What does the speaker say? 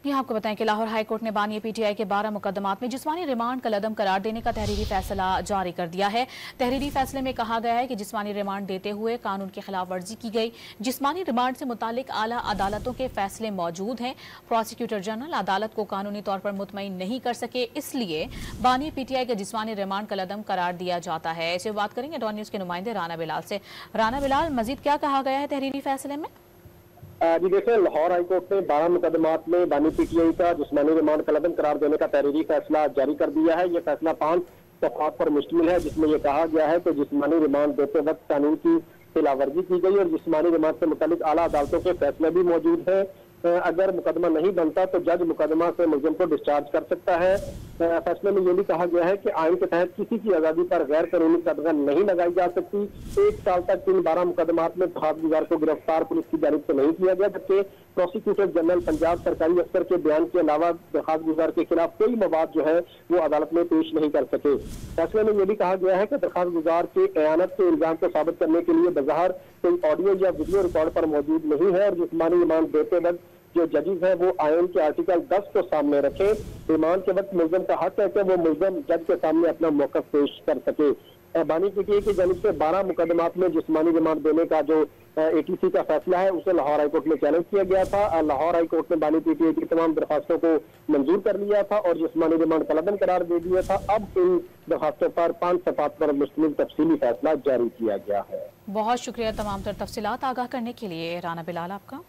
यहाँ आपको बताएं कि लाहौर हाई कोर्ट ने बानी पीटीआई के 12 मुकदमात में जिस्मानी रिमांड कलअदम करार देने का तहरीरी फैसला जारी कर दिया है। तहरीरी फैसले में कहा गया है कि जिस्मानी रिमांड देते हुए कानून की खिलाफ वर्जी की गई। जिस्मानी रिमांड से मुतालिक आला अदालतों के फैसले मौजूद हैं। प्रोसिक्यूटर जनरल अदालत को कानूनी तौर पर मुतमईन नहीं कर सके, इसलिए बानी पीटीआई के जिस्मानी रिमांड कलअदम करार दिया जाता है। ऐसे बात करेंगे डॉन न्यूज के नुमाइंदे राना बिलाल से। राना बिलाल, मजीद क्या कहा गया है तहरीरी फैसले में? जी देखिए, लाहौर हाईकोर्ट ने 12 मुकदमात में बानी पीटीआई का जिस्मानी रिमांड कलअदम करार देने का तहरीरी फैसला जारी कर दिया है। यह फैसला 5 सफ़हात पर मुश्तमिल है, जिसमें यह कहा गया है कि जिस्मानी रिमांड देते वक्त कानून की खिलाफवर्जी की गई और जिस्मानी रिमांड से मुतालिक आला अदालतों के फैसले भी मौजूद है। अगर मुकदमा नहीं बनता तो जज मुकदमा से मुलजिम को डिस्चार्ज कर सकता है। फैसले में यह भी कहा गया है कि आइन के तहत किसी की आजादी पर गैर कानूनी कदगन नहीं लगाई जा सकती। 1 साल तक इन 12 मुकदमात में दरखास्तगुजार को गिरफ्तार पुलिस की जानिब से नहीं किया गया, जबकि प्रोसिक्यूटर जनरल पंजाब सरकारी अफसर के बयान के अलावा दरखास्तगुजार के खिलाफ कोई मवाद जो है वो अदालत में पेश नहीं कर सके। फैसले में यह भी कहा गया है कि दरखास्तगुजार के एयानत के इल्जाम को साबित करने के लिए बज़ाहिर कोई ऑडियो या वीडियो रिकॉर्ड पर मौजूद नहीं है और जिस्मानी रिमांड देते वक्त जो जजेस हैं वो आइन के आर्टिकल 10 को सामने रखें। रिमांड के वक्त मुलजिम का हक है कि वो मुलजिम जज के सामने अपना मौक़िफ़ पेश कर सके। बानी पीटीआई की जानिब से 12 मुकदमात में जिस्मानी रिमांड देने का जो एटीसी का फैसला है उसे लाहौर हाईकोर्ट में चैलेंज किया गया था। लाहौर हाईकोर्ट ने बानी पीटीआई की तमाम दरखास्तों को मंजूर कर लिया था और जिस्मानी रिमांड कलअदम करार दे दिया था। अब इन दरखास्तों पर 5 सफ़हात पर मुश्तमिल तफसीली फैसला जारी किया गया है। बहुत शुक्रिया तमाम तर तफसीलात आगाह करने के लिए राना बिलाल आपका।